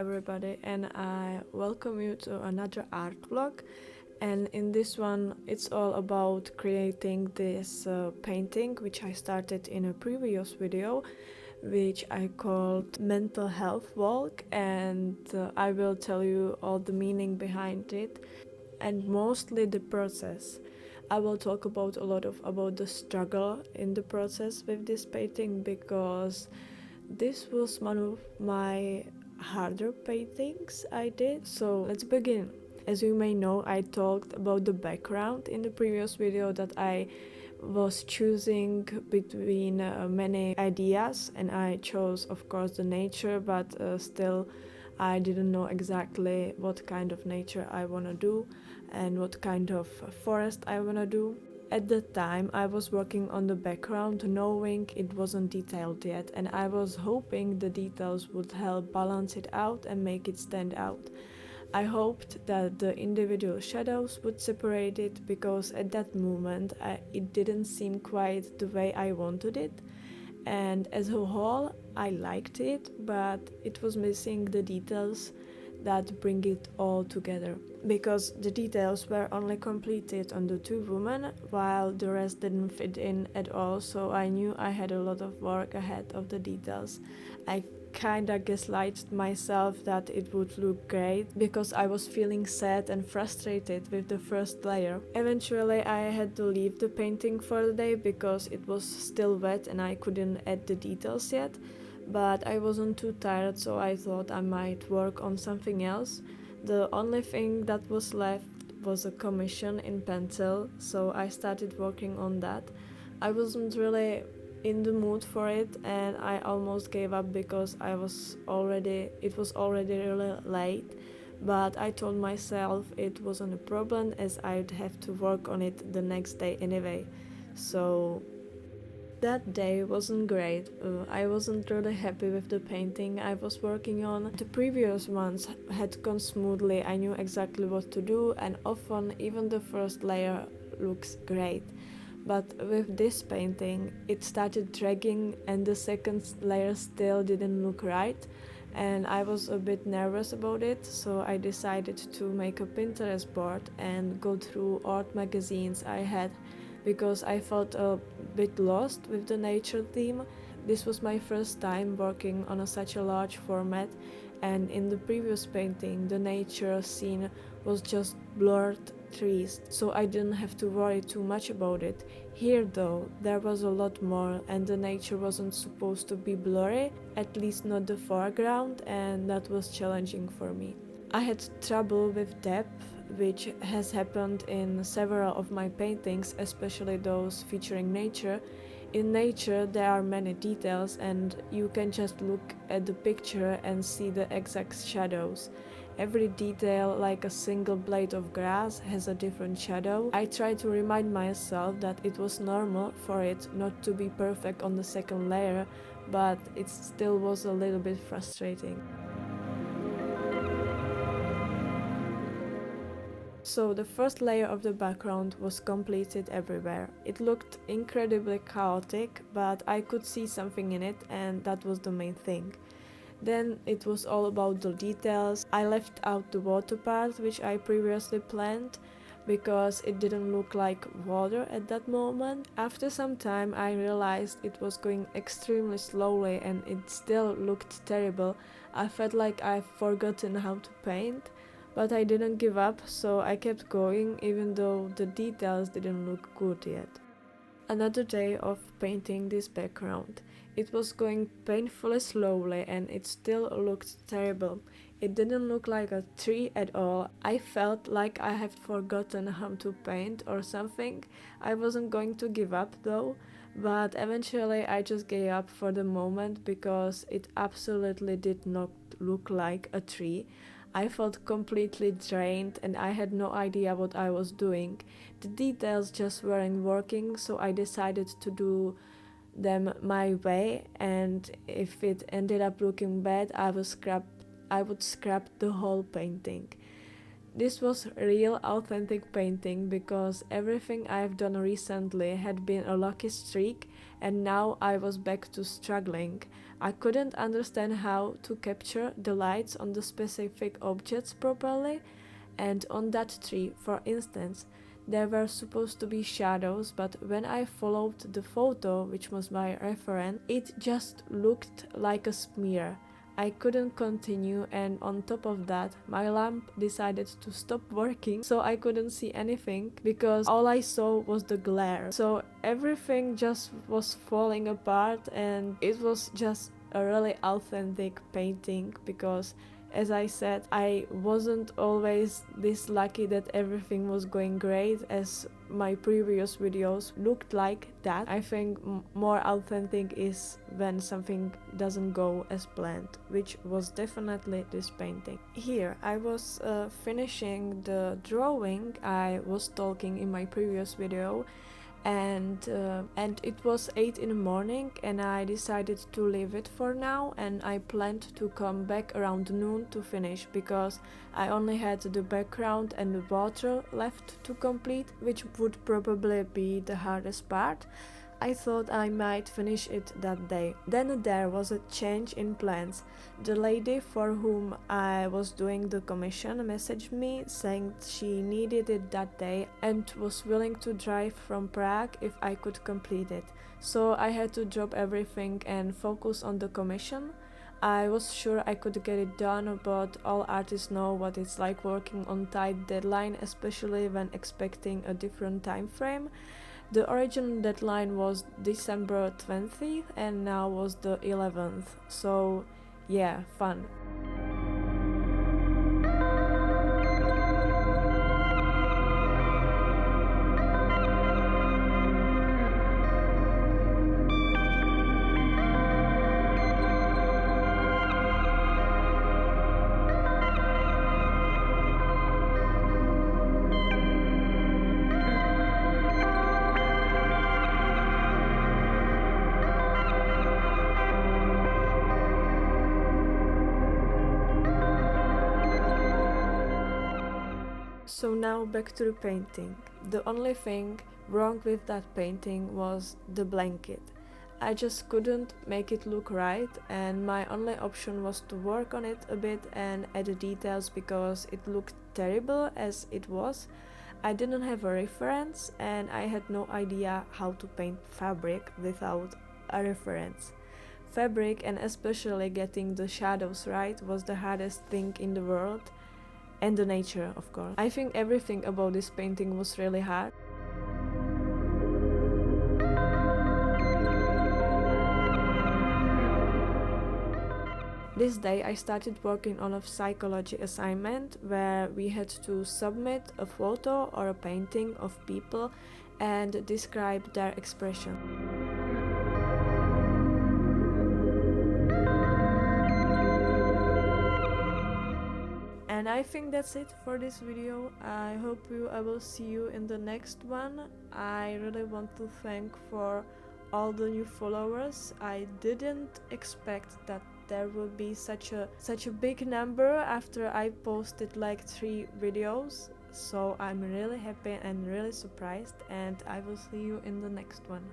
everybody, and I welcome you to another art vlog. And in this one, it's all about creating this painting, which I started in a previous video, which I called Mental Health Walk, and I will tell you all the meaning behind it and mostly the process. I will talk about about the struggle in the process with this painting, because this was one of my harder paintings I did. So let's begin. As you may know, I talked about the background in the previous video, that I was choosing between many ideas, and I chose of course the nature, but still I didn't know exactly what kind of nature I want to do and what kind of forest I want to do. At that time, I was working on the background, knowing it wasn't detailed yet, and I was hoping the details would help balance it out and make it stand out. I hoped that the individual shadows would separate it, because at that moment it didn't seem quite the way I wanted it. And as a whole, I liked it, but it was missing the details that bring it all together, because the details were only completed on the two women, while the rest didn't fit in at all. So I knew I had a lot of work ahead of the details. I kinda gaslighted myself that it would look great, because I was feeling sad and frustrated with the first layer. Eventually I had to leave the painting for the day because it was still wet and I couldn't add the details yet, but I wasn't too tired, so I thought I might work on something else. The only thing that was left was a commission in pencil, so I started working on that. I wasn't really in the mood for it, and I almost gave up because it was already really late, but I told myself it wasn't a problem, as I'd have to work on it the next day anyway. So that day wasn't great. I wasn't really happy with the painting I was working on. The previous ones had gone smoothly, I knew exactly what to do, and often even the first layer looks great. But with this painting, it started dragging and the second layer still didn't look right, and I was a bit nervous about it, so I decided to make a Pinterest board and go through art magazines I had, because I felt a bit lost with the nature theme. This was my first time working on such a large format, and in the previous painting the nature scene was just blurred trees, so I didn't have to worry too much about it. Here though, there was a lot more, and the nature wasn't supposed to be blurry, at least not the foreground, and that was challenging for me. I had trouble with depth, which has happened in several of my paintings, especially those featuring nature. In nature there are many details, and you can just look at the picture and see the exact shadows. Every detail, like a single blade of grass, has a different shadow. I tried to remind myself that it was normal for it not to be perfect on the second layer, but it still was a little bit frustrating. So the first layer of the background was completed everywhere. It looked incredibly chaotic, but I could see something in it, and that was the main thing. Then it was all about the details. I left out the water part, which I previously planned, because it didn't look like water at that moment. After some time I realized it was going extremely slowly and it still looked terrible. I felt like I've forgotten how to paint, but I didn't give up, so I kept going even though the details didn't look good yet. Another day of painting this background. It was going painfully slowly and it still looked terrible. It didn't look like a tree at all. I felt like I had forgotten how to paint or something. I wasn't going to give up though, but eventually I just gave up for the moment, because it absolutely did not look like a tree. I felt completely drained and I had no idea what I was doing. The details just weren't working, so I decided to do them my way, and if it ended up looking bad, I would scrap the whole painting. This was real authentic painting, because everything I've done recently had been a lucky streak, and now I was back to struggling. I couldn't understand how to capture the lights on the specific objects properly, and on that tree, for instance, there were supposed to be shadows, but when I followed the photo, which was my reference, it just looked like a smear. I couldn't continue, and on top of that, my lamp decided to stop working, so I couldn't see anything because all I saw was the glare. So everything just was falling apart, and it was just a really authentic painting because, as I said, I wasn't always this lucky that everything was going great as my previous videos looked like that. I think more authentic is when something doesn't go as planned, which was definitely this painting. Here I was finishing the drawing I was talking in my previous video, and it was 8 in the morning, and I decided to leave it for now, and I planned to come back around noon to finish because I only had the background and the water left to complete, which would probably be the hardest part. I thought I might finish it that day. Then there was a change in plans. The lady for whom I was doing the commission messaged me saying she needed it that day and was willing to drive from Prague if I could complete it. So I had to drop everything and focus on the commission. I was sure I could get it done, but all artists know what it's like working on tight deadline, especially when expecting a different time frame. The original deadline was December 20th and now was the 11th, so yeah, fun. So now back to the painting. The only thing wrong with that painting was the blanket. I just couldn't make it look right, and my only option was to work on it a bit and add details because it looked terrible as it was. I didn't have a reference and I had no idea how to paint fabric without a reference. Fabric, and especially getting the shadows right, was the hardest thing in the world. And the nature, of course. I think everything about this painting was really hard. This day I started working on a psychology assignment where we had to submit a photo or a painting of people and describe their expression. And I think that's it for this video. I hope I will see you in the next one. I really want to thank for all the new followers. I didn't expect that there will be such a big number after I posted like 3 videos. So I'm really happy and really surprised, and I will see you in the next one.